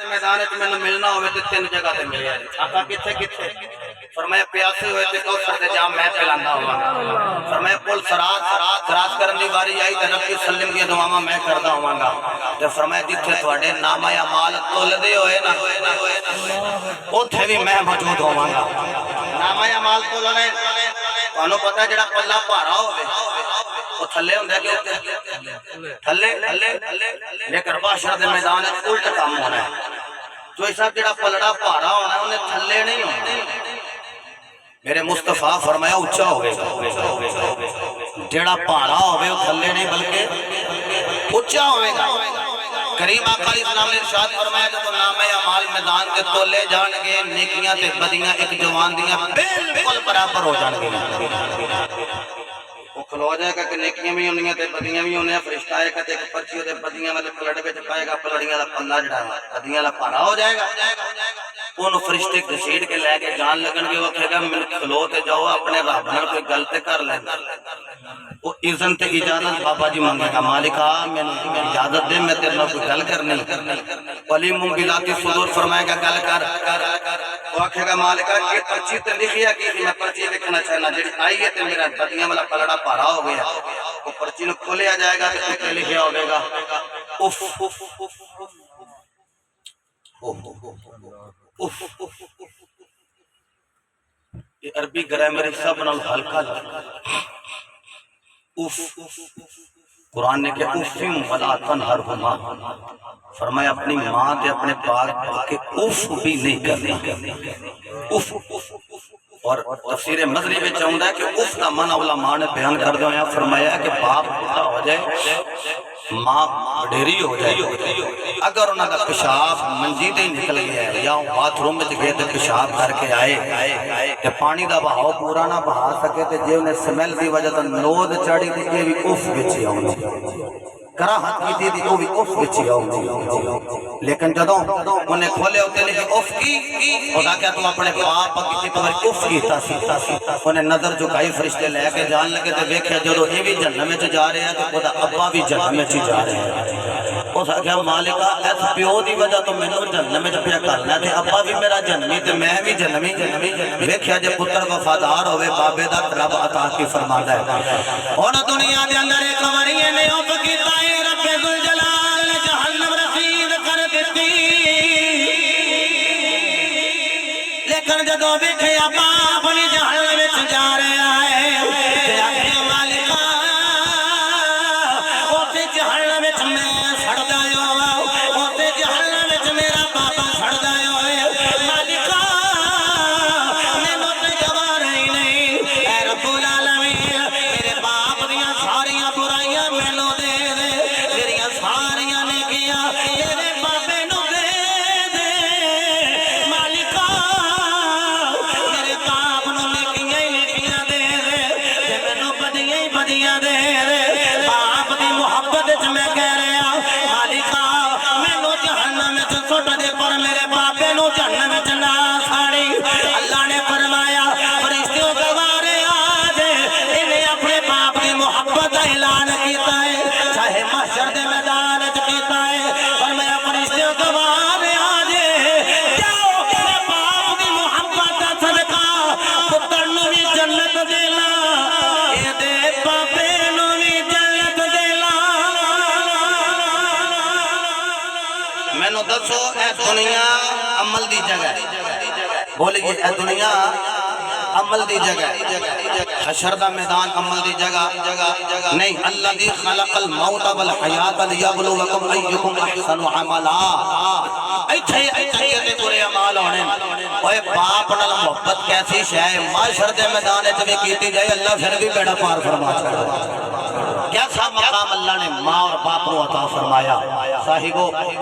میدان میں ملنا ہوئے تو تین جگہ تے ملیا آقا کتھے کتھے فرمایا پیاسے ہوئے تے کوثر دے جام میں پلاندا ہوا فرمایا پل سراج کرن دی باری آئی تے رب سلم دی دعاواں میں کردا ہواں تے فرمایا جتھے تواڈے نام اعمال تول دے ہوئے نا اوتھے بھی میں موجود ہوواں گا نام اعمال تولنے تانوں پتہ جڑا پلہ بھارا ہوے وہ تھلے ہوندا کہ اوتے تھلے لیکن باشر دے میدان وچ الٹ کام ہونا ہے جو صاحب جڑا پلڑا بھارا ہونا ہے انہیں تھلے نہیں ہونا میرے مصطفیٰ فرمایا اونچا ہوگے جڑا بھارا ہوے وہ تھلے نہیں بلکہ اونچا ہوے گا کریم آقا علیہ السلام نے ارشاد فرمایا جب نام اعمال میدان کے تولے جان گے نیکیاں تے بدیاں ایک جوان دیاں بالکل برابر ہو جان گے وہ کھلو جائے گا کہ نیکیاں بھی ہونیاں تے بدیاں بھی ہونیاں فرشتہ آئے گا تے ایک پرچی ہوتے بدیاں والے پلڑ وچ پائے گا پلڑیاں دا پلہ جڑا ہے بدیاں دا پارا ہو جائے گا انہوں فرشتے گھسیٹ کے لے کے جان لگن گے وہ کہے گا من کھلو تے جاؤ اپنے رب نال کوئی گل تے کر لینا وہ اذن تے اجازت بابا جی مانگے گا مالکا میں اجازت دے میں تیرے نال کوئی گل کرنی علیم بذات صدور فرمائے گا گل کر وہ کہے گا مالکا یہ پرچی تے لکھیا کی میں پرچی لکھنا چاہنا جڑی آئی ہے تے میرا بدیاں والا پلڑا پارا ہو گیا وہ پرچی نو کھولیا جائے گا تے تے لکھیا ہوگا گا اف یہ عربی گرامر سب نال ہلکا اف قرآن نے کہا افیم ولا تنہرہما فرمایا اپنی ماں تے اپنے باپ کے اف بھی نہیں کرنی اف اور تفسیر مذہبی میں چاہوں ہے کہ اف کا معنی علماء نے بیان کر دیا ہے فرمایا کہ باپ بڑا ہو جائے ماں ڈیری ہو جائے اگر انہوں کا پیشاب منجی تے نکل گیا ہے یا باتھ روم میں گئے تے پیشاب کر کے آئے کہ پانی دا بہاؤ پورا نہ بہا سکے تے جے انہیں سمیل دی وجہ تے نود چڑھی تے یہ بھی اف بچی آؤں کراہت کی تھی وہ بھی اف بچی آؤں لیکن جدوں انہیں کھولے ہوتے لکھے اف کی خدا کیا تم اپنے باپ کی تمہاری اف کی تاسی انہیں نظر جھکائی فرشتے لے کے جان لگے تے دیکھیا جدوں یہ بھی جہنم میں جا رہے ہیں تو خدا ابا بھی جہنم میں جا رہے ہیں اس کیا مالکہ ایس پیو دی وجہ تو میں نے جہنم میں پیا کرنا تے ابا بھی میرا جہنمی تے میں بھی جہنمی دیکھیا جے پتر وفادار ہوئے بابے دا رب عطا کی فرماندا ہے اور دنیا دے اندر ایک وریے نے اف کیتا ہے رب ذوالجلال نے جہنم رسید کر دیتی لیکن جدوں ویکھیا باپ بھی جہنم وچ جا رہا ہے تے آکھیا مالکا اوتھے جہنم وچ میں سڑدا ہوا اوتھے جہنم وچ میرا بابا سڑدا ہوا مالکا مینوں تے گوار ہی نہیں اے رب العالمین میرے باپ دیاں ساریاں برائیاں مینوں دے دے میریاں ساریاں نیکیاں میرے بابے نوں دے دے مالکا میرے باپ نوں نیکیاں ہی نیکیاں دے دے تے مینوں بدیاں ہی بدیاں دے دے باپ دی محبت وچ میں کہہ رہا مالکا مینوں جہنم وچ سٹ دے پر میرے بابے نوں جہنم وچ نہ ساڑی اللہ نے فرمایا فرشتوں گوارے آج انہیں اپنے باپ دی محبت کا اعلان کیتا ہے چاہے محشر دے میدان وچ کیتا ہے فرمایا فرشتوں گوارے آج جاؤ میرے باپ دی محبت دا صدقہ پتر نوں بھی جنت دینا اے دے بابے نوں بھی جنت دینا مینوں دسو اے دنیا عمل دی جگہ بولیے اے دنیا عمل دی جگہ حشر دا میدان عمل دی جگہ نہیں الذی خلق الموت والحیات لیبلوکم ایکم احسن عملا ایتھے تے برے اعمال ہونے اوے باپ نال محبت کیسی شے ہے معاشر دے میدان وچ بھی کیتی جائے اللہ پھر بھی بیڑا پار فرما چھڑے کیا سا مقام اللہ نے ماں اور باپ کو عطا فرمایا صاحبو